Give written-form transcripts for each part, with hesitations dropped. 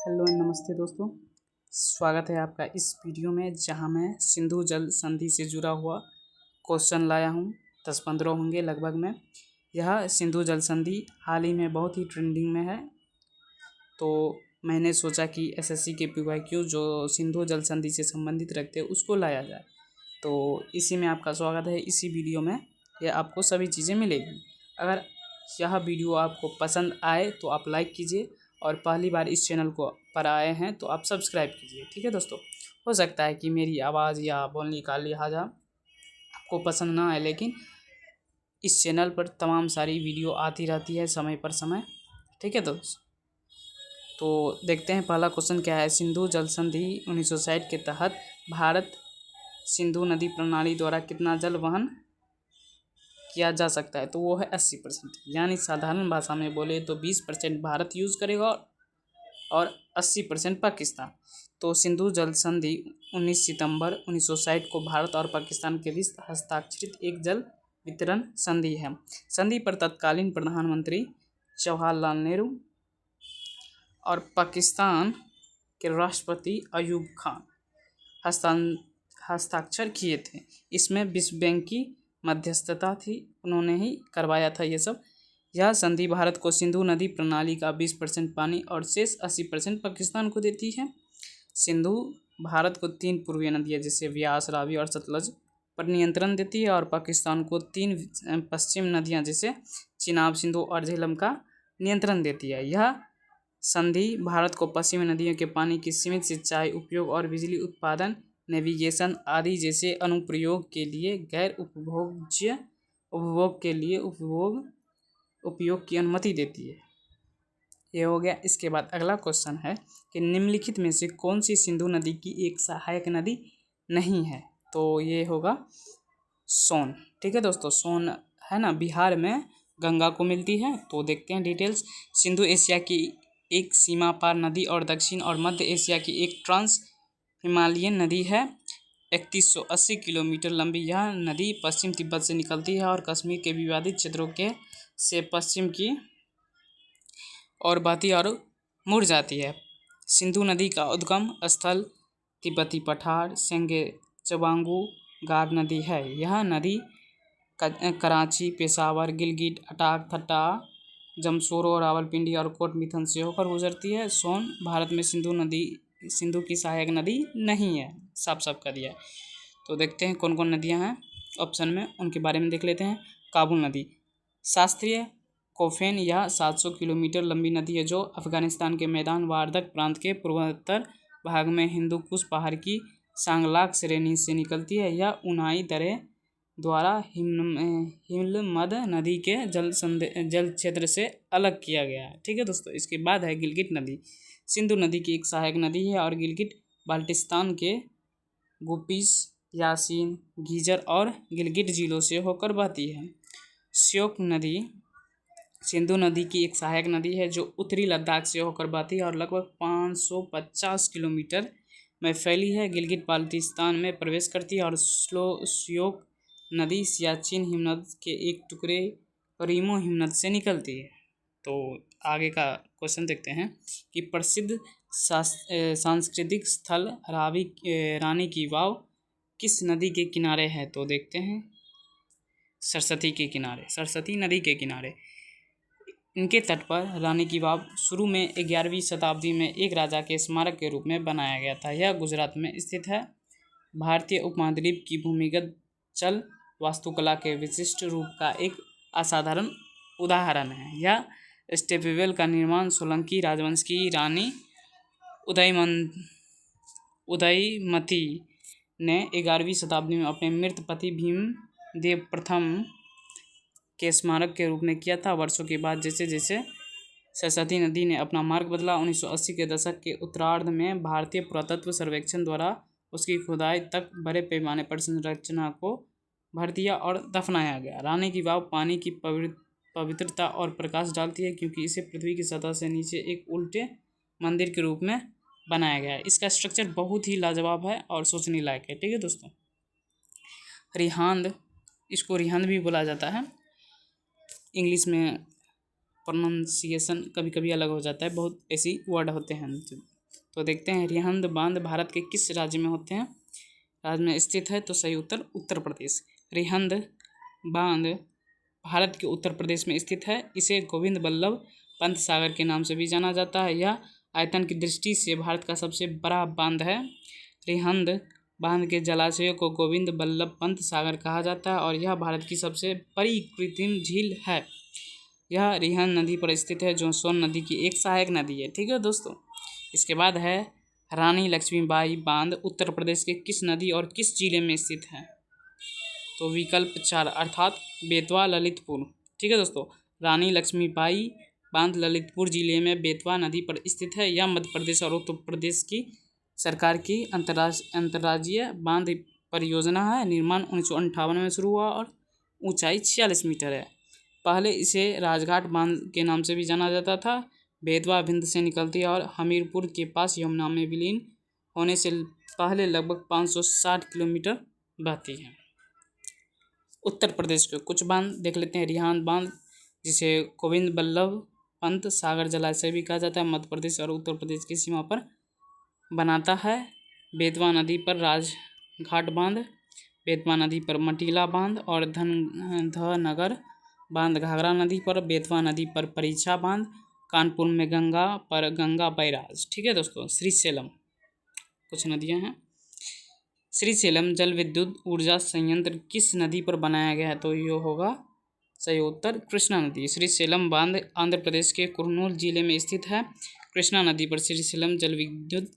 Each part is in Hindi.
हेलो नमस्ते दोस्तों। स्वागत है आपका इस वीडियो में, जहां मैं सिंधु जल संधि से जुड़ा हुआ क्वेश्चन लाया हूं। 10-15 होंगे लगभग में। यह सिंधु जल संधि हाल ही में बहुत ही ट्रेंडिंग में है, तो मैंने सोचा कि एसएससी के पीवाईक्यू जो सिंधु जल संधि से संबंधित रखते हैं उसको लाया जाए। तो इसी में आपका स्वागत है। इसी वीडियो में यह आपको सभी चीज़ें मिलेगी। अगर यह वीडियो आपको पसंद आए तो आप लाइक कीजिए, और पहली बार इस चैनल को पर आए हैं तो आप सब्सक्राइब कीजिए। ठीक है दोस्तों। हो सकता है कि मेरी आवाज़ या बोलने का लिहाजा आपको पसंद ना आए, लेकिन इस चैनल पर तमाम सारी वीडियो आती रहती है समय पर समय। ठीक है दोस्तों, तो देखते हैं पहला क्वेश्चन क्या है। सिंधु जल संधि 1960 के तहत भारत सिंधु नदी प्रणाली द्वारा कितना जल वहन किया जा सकता है? तो वो है 80%। यानी साधारण भाषा में बोले तो 20% भारत यूज़ करेगा और 80% पाकिस्तान। तो सिंधु जल संधि 19 सितंबर 1960 को भारत और पाकिस्तान के बीच हस्ताक्षरित एक जल वितरण संधि है। संधि पर तत्कालीन प्रधानमंत्री जवाहरलाल नेहरू और पाकिस्तान के राष्ट्रपति अयूब खान हस्ताक्षर किए थे। इसमें विश्व बैंक की मध्यस्थता थी, उन्होंने ही करवाया था ये सब। यह संधि भारत को सिंधु नदी प्रणाली का 20% पानी और शेष 80% पाकिस्तान को देती है। सिंधु भारत को 3 पूर्वीय नदियाँ जैसे व्यास, रावी और सतलज पर नियंत्रण देती है, और पाकिस्तान को 3 पश्चिम नदियाँ जैसे चिनाब, सिंधु और झेलम का नियंत्रण देती है। यह संधि भारत को पश्चिमी नदियों के पानी की सीमित सिंचाई, उपयोग और बिजली उत्पादन, नेविगेशन आदि जैसे अनुप्रयोग के लिए गैर उपभोज्य उपभोग के लिए उपयोग की अनुमति देती है। ये हो गया। इसके बाद अगला क्वेश्चन है कि निम्नलिखित में से कौन सी सिंधु नदी की एक सहायक नदी नहीं है? तो ये होगा सोन। ठीक है दोस्तों, सोन है ना, बिहार में गंगा को मिलती है। तो देखते हैं डिटेल्स। सिंधु एशिया की एक सीमा पार नदी और दक्षिण और मध्य एशिया की एक ट्रांस हिमालयन नदी है। 3180 किलोमीटर लंबी यह नदी पश्चिम तिब्बत से निकलती है और कश्मीर के विवादित क्षेत्रों के से पश्चिम की और बहती और मुड़ जाती है। सिंधु नदी का उद्गम स्थल तिब्बती पठार सेंगे चबांगू गार नदी है। यह नदी कराची, पेशावर, गिलगिट, अटाक, थट्टा, जमशोरो, रावलपिंडी और कोट मिथन से होकर गुजरती है। सोन भारत में सिंधु की सहायक नदी नहीं है, साफ साफ कर दिया है। तो देखते हैं कौन कौन नदियां हैं ऑप्शन में, उनके बारे में देख लेते हैं। काबुल नदी शास्त्रीय कोफेन यह 700 किलोमीटर लंबी नदी है, जो अफगानिस्तान के मैदान वारदक प्रांत के पूर्वोत्तर भाग में हिंदू कुश पहाड़ की सांगलाक श्रेणी से निकलती है। यह उनाई दरे द्वारा हिमलमद नदी के जल क्षेत्र से अलग किया गया है। ठीक है दोस्तों। इसके बाद है गिलगिट नदी। सिंधु नदी की एक सहायक नदी है और गिलगिट बाल्टिस्तान के गुपिस, यासीन, गीजर और गिलगिट जिलों से होकर बहती है। श्योक नदी सिंधु नदी की एक सहायक नदी है, जो उत्तरी लद्दाख से होकर बहती है और लगभग 550 किलोमीटर में फैली है। गिलगिट बाल्टिस्तान में प्रवेश करती है और श्योक नदी सियाचिन हिमनद के एक टुकड़े रीमो हिमनद से निकलती है। तो आगे का क्वेश्चन देखते हैं कि प्रसिद्ध सांस्कृतिक स्थल रानी की वाव किस नदी के किनारे है? तो देखते हैं सरस्वती के किनारे, सरस्वती नदी के किनारे। इनके तट पर रानी की वाव शुरू में 11वीं शताब्दी में एक राजा के स्मारक के रूप में बनाया गया था। यह गुजरात में स्थित है। भारतीय उपमहाद्वीप की भूमिगत जल वास्तुकला के विशिष्ट रूप का एक असाधारण उदाहरण है। यह स्टेपवेल का निर्माण सोलंकी राजवंश की रानी उदयमती ने 11वीं शताब्दी में अपने मृत पति भीमदेव प्रथम के स्मारक के रूप में किया था। वर्षों के बाद जैसे जैसे सरस्वती नदी ने अपना मार्ग बदला, 1980 के दशक के उत्तरार्ध में भारतीय पुरातत्व सर्वेक्षण द्वारा उसकी खुदाई तक बड़े पैमाने पर संरचना को भर दिया और दफनाया गया। रानी की वाव पानी की पवित्रता और प्रकाश डालती है, क्योंकि इसे पृथ्वी की सतह से नीचे एक उल्टे मंदिर के रूप में बनाया गया है। इसका स्ट्रक्चर बहुत ही लाजवाब है और सोचने लायक है। ठीक है दोस्तों। रिहांद, इसको रिहांद भी बोला जाता है। इंग्लिश में प्रोनाउंसिएशन कभी कभी अलग हो जाता है, बहुत ऐसी वर्ड होते हैं। तो देखते हैं रिहंद बांध भारत के किस राज्य में होते हैं, राज्य में स्थित है। तो सही उत्तर उत्तर प्रदेश। रिहंद बांध भारत के उत्तर प्रदेश में स्थित है। इसे गोविंद बल्लभ पंत सागर के नाम से भी जाना जाता है। यह आयतन की दृष्टि से भारत का सबसे बड़ा बांध है। रिहंद बांध के जलाशयों को गोविंद बल्लभ पंत सागर कहा जाता है और यह भारत की सबसे बड़ी कृत्रिम झील है। यह रिहंद नदी पर स्थित है जो सोन नदी की एक सहायक नदी है। ठीक है दोस्तों। इसके बाद है रानी लक्ष्मीबाई बांध उत्तर प्रदेश के किस नदी और किस जिले में स्थित है। तो विकल्प 4 अर्थात बेतवा ललितपुर। ठीक है दोस्तों। रानी लक्ष्मीबाई बांध ललितपुर जिले में बेतवा नदी पर स्थित है। यह मध्य प्रदेश और उत्तर प्रदेश की सरकार की अंतर्राज्यीय बांध परियोजना है। निर्माण 1958 में शुरू हुआ और ऊंचाई 46 मीटर है। पहले इसे राजघाट बांध के नाम से भी जाना जाता था। बेतवा विंध्य से निकलती है और हमीरपुर के पास यमुना में विलीन होने से पहले लगभग 560 किलोमीटर बहती है। उत्तर प्रदेश के कुछ बांध देख लेते हैं। रिहंद बांध जिसे गोविंद बल्लभ पंत सागर जलाशय भी कहा जाता है, मध्य प्रदेश और उत्तर प्रदेश की सीमा पर बनाता है। बेतवा नदी पर राजघाट बांध, बेतवा नदी पर मटीला बांध और धनगर बांध घाघरा नदी पर, बेतवा नदी पर परीक्षा बांध, कानपुर में गंगा पर गंगा बैराज। ठीक है दोस्तों। श्रीशैलम कुछ नदियां हैं। श्रीशैलम जल विद्युत ऊर्जा संयंत्र किस नदी पर बनाया गया है। तो ये होगा सही उत्तर कृष्णा नदी। श्रीशैलम बांध आंध्र प्रदेश के कुर्नूल जिले में स्थित है। कृष्णा नदी पर श्रीशैलम जल विद्युत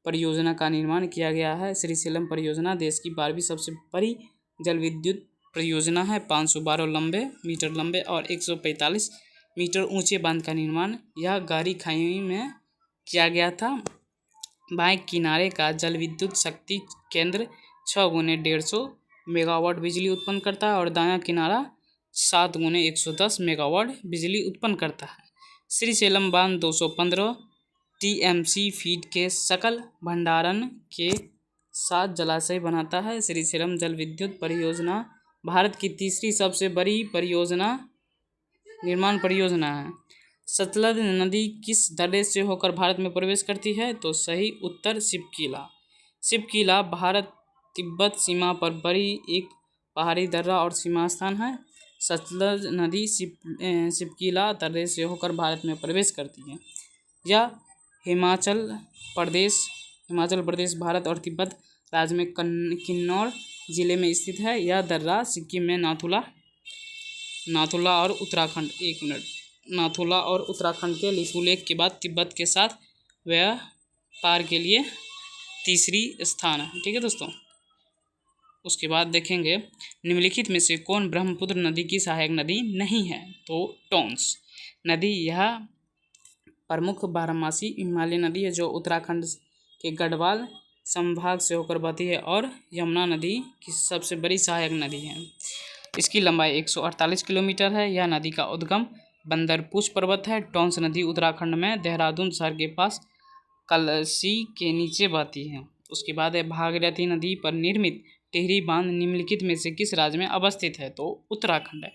परियोजना का निर्माण किया गया है। श्रीशैलम परियोजना देश की 12वीं सबसे बड़ी जल विद्युत परियोजना है। 512 मीटर लंबे और 145 मीटर ऊंचे बांध का निर्माण यह गहरी खाई में किया गया था। बाएं किनारे का जल विद्युत शक्ति केंद्र 6 गुने 150 मेगावाट बिजली उत्पन्न करता है और दायां किनारा 7 गुने 110 मेगावाट बिजली उत्पन्न करता है। श्रीशैलम बांध 215 टीएमसी फीट के सकल भंडारण के साथ जलाशय बनाता है। श्रीशैलम जल विद्युत परियोजना भारत की तीसरी सबसे बड़ी निर्माण परियोजना है। सतलज नदी किस दर्रे से होकर भारत में प्रवेश करती है। तो सही उत्तर शिवकीला। शिवकीला भारत तिब्बत सीमा पर बड़ी एक पहाड़ी दर्रा और सीमा स्थान है। सतलज नदी शिवकीला दर्रे से होकर भारत में प्रवेश करती है। यह हिमाचल प्रदेश भारत और तिब्बत राज्य में किन्नौर जिले में स्थित है। यह दर्रा सिक्किम में नाथुला और उत्तराखंड के लिपुलेख के बाद तिब्बत के साथ व्यापार के लिए तीसरी स्थान है। ठीक है दोस्तों। उसके बाद देखेंगे निम्नलिखित में से कौन ब्रह्मपुत्र नदी की सहायक नदी नहीं है। तो टोंस नदी यह प्रमुख बारहमासी हिमालय नदी है जो उत्तराखंड के गढ़वाल संभाग से होकर बहती है और यमुना नदी की सबसे बड़ी सहायक नदी है। इसकी लंबाई 148 किलोमीटर है। यह नदी का उद्गम बंदरपूछ पर्वत है। टोंस नदी उत्तराखंड में देहरादून शहर के पास कलसी के नीचे बहती है। उसके बाद है भागीरथी नदी पर निर्मित टिहरी बांध निम्नलिखित में से किस राज्य में अवस्थित है। तो उत्तराखंड है।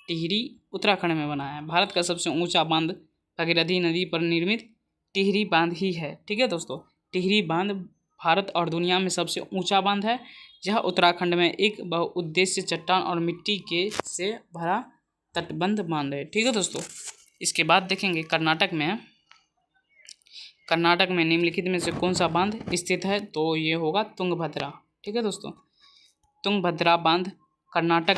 टिहरी उत्तराखंड में बना है। भारत का सबसे ऊंचा बांध भागीरथी नदी पर निर्मित टिहरी बांध ही है। ठीक है दोस्तों। टिहरी बांध भारत और दुनिया में सबसे ऊंचा बांध है। यह उत्तराखंड में एक बहुउद्देश्य चट्टान और मिट्टी के से भरा तटबंध बांध है। ठीक है दोस्तों। इसके बाद देखेंगे कर्नाटक में निम्नलिखित में से कौन सा बांध स्थित है। तो ये होगा तुंगभद्रा। ठीक है दोस्तों। तुंगभद्रा बांध कर्नाटक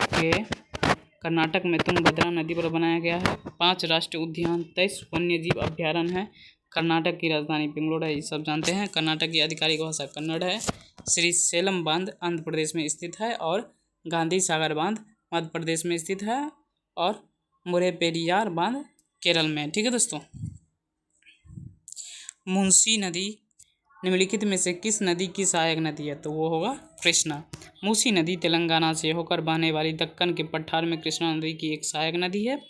में तुंगभद्रा नदी पर बनाया गया है। 5 राष्ट्रीय उद्यान, 23 वन्यजीव अभ्यारण्य है। कर्नाटक की राजधानी बेंगलुरु है। ये सब जानते हैं। कर्नाटक की आधिकारिक भाषा कन्नड़ है। श्रीशैलम बांध आंध्र प्रदेश में स्थित है और गांधी सागर बांध मध्य प्रदेश में स्थित है और मुरेपेरियार बांध केरल में। ठीक है दोस्तों। मुंशी नदी निम्नलिखित में से किस नदी की सहायक नदी है। तो वो होगा कृष्णा। मूसी नदी तेलंगाना से होकर बहने वाली दक्कन के पठार में कृष्णा नदी की एक सहायक नदी है।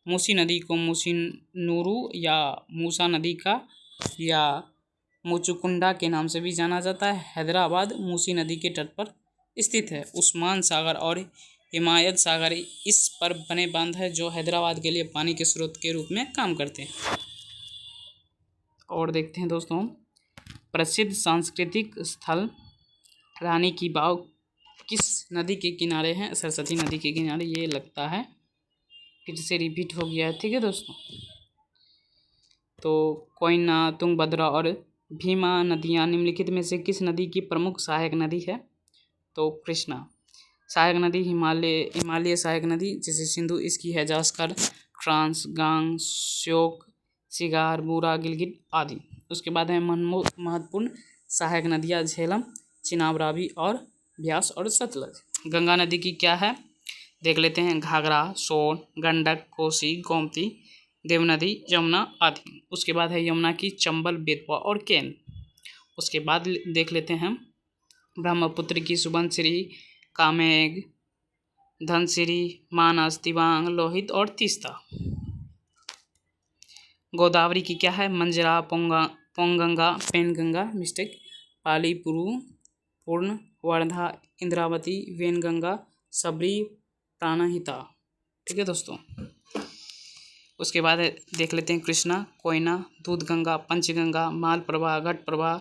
मूसी नदी को मूसीनूरू या मूसा नदी का या मुचुकुंडा के नाम से भी जाना जाता है। हैदराबाद मूसी नदी के तट पर स्थित है। उस्मान सागर और हिमायत सागर इस पर बने बांध है जो हैदराबाद के लिए पानी के स्रोत के रूप में काम करते हैं। और देखते हैं दोस्तों प्रसिद्ध सांस्कृतिक स्थल रानी की बाव किस नदी के किनारे है? सरस्वती नदी के किनारे। ये लगता है फिर से रिपीट हो गया है, ठीक है दोस्तों। तो कोयना, तुंगभद्रा और भीमा नदियाँ निम्नलिखित में से किस नदी की प्रमुख सहायक नदी है? तो कृष्णा। सहायक नदी हिमालय सहायक नदी जैसे सिंधु, इसकी है जास्कर, ट्रांस, गांग, श्योक, सिगार, बूरा, गिलगित आदि। उसके बाद है महत्वपूर्ण सहायक नदियाँ झेलम, चिनाब, रावी और ब्यास और सतलज। गंगा नदी की क्या है देख लेते हैं। घाघरा, सोन, गंडक, कोसी, गोमती, देवनदी, यमुना आदि। उसके बाद है यमुना की चंबल, बेतवा और केन। उसके बाद देख लेते हैं ब्रह्मपुत्र की सुबनसिरी, कामेग, धनसिरी, मानस, दिबांग, लोहित और तीस्ता। गोदावरी की क्या है? मंजरा, पोंगंगा, पेनगंगा, मिस्टेक, पाली, पूर्ण, वर्धा, इंद्रावती, वेनगंगा, सबरी, प्राणहिता, ठीक है दोस्तों। उसके बाद देख लेते हैं कृष्णा, कोयना, दूधगंगा, पंचगंगा, मालप्रभा, घटप्रभा,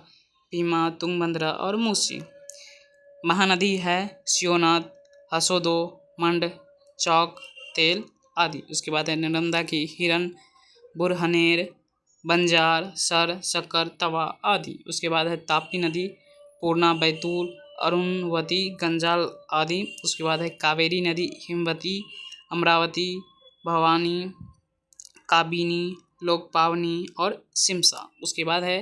भीमा, तुंगभद्रा और मूसी। महानदी है शिवनाथ, हसोदो, मंड, चौक, तेल आदि। उसके बाद है नर्मदा की हिरन, बुरहनेर, बंजार, सर, शक्कर, तवा आदि। उसके बाद है ताप्ती नदी, पूर्णा, बैतूल, अरुणवती, गंजाल आदि। उसके बाद है कावेरी नदी, हिमवती, अमरावती, भवानी, काबिनी, लोकपावनी और सिमसा। उसके बाद है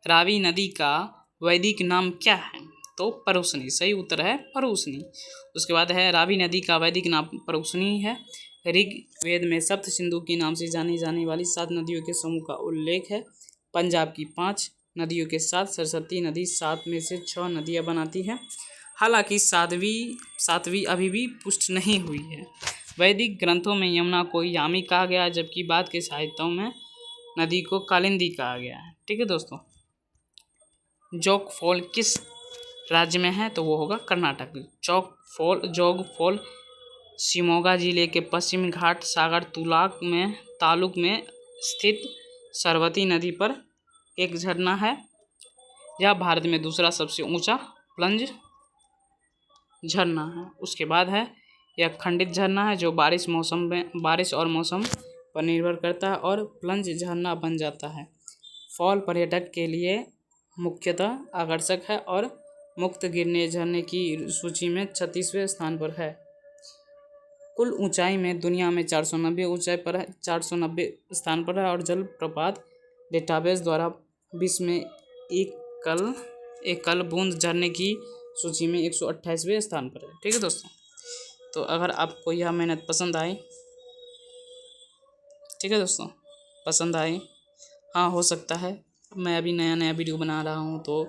रावी नदी का वैदिक नाम क्या है? तो परुसनी। सही उत्तर है परुसनी। उसके बाद है रावी नदी का वैदिक नाम परुसनी है। ऋग्वेद में सप्त सिंधु के नाम से जानी जाने वाली 7 नदियों के समूह का उल्लेख है। पंजाब की 5 नदियों के साथ सरस्वती नदी 7 में से 6 नदियाँ बनाती हैं। हालांकि सातवीं अभी भी पुष्ट नहीं हुई है। वैदिक ग्रंथों में यमुना को यामी कहा गया है, जबकि बाद के साहित्यों में नदी को कालिंदी कहा गया है, ठीक है दोस्तों। जोग फॉल किस राज्य में है? तो वो होगा कर्नाटक। जोग फॉल शिमोगा जिले के पश्चिमी घाट सागर तालुक में स्थित सरस्वती नदी पर एक झरना है। यह भारत में दूसरा सबसे ऊंचा प्लंज झरना है। उसके बाद है यह खंडित झरना है जो बारिश और मौसम पर निर्भर करता है और प्लंज झरना बन जाता है। फॉल पर्यटक के लिए मुख्यतः आकर्षक है और मुक्त गिरने झरने की सूची में 36वें स्थान पर है। कुल ऊंचाई में दुनिया में 490 स्थान पर है और जलप्रपात डेटाबेस द्वारा विश्व में एकल बूंद झरने की सूची में 128वें स्थान पर है, ठीक है दोस्तों। तो अगर आपको यह मेहनत पसंद आई, ठीक है दोस्तों, पसंद आई, हाँ हो सकता है मैं अभी नया वीडियो बना रहा हूँ तो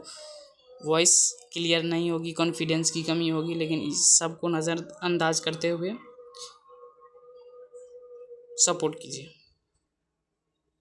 वॉइस क्लियर नहीं होगी, कॉन्फिडेंस की कमी होगी, लेकिन इस सब को नज़रअंदाज करते हुए सपोर्ट कीजिए।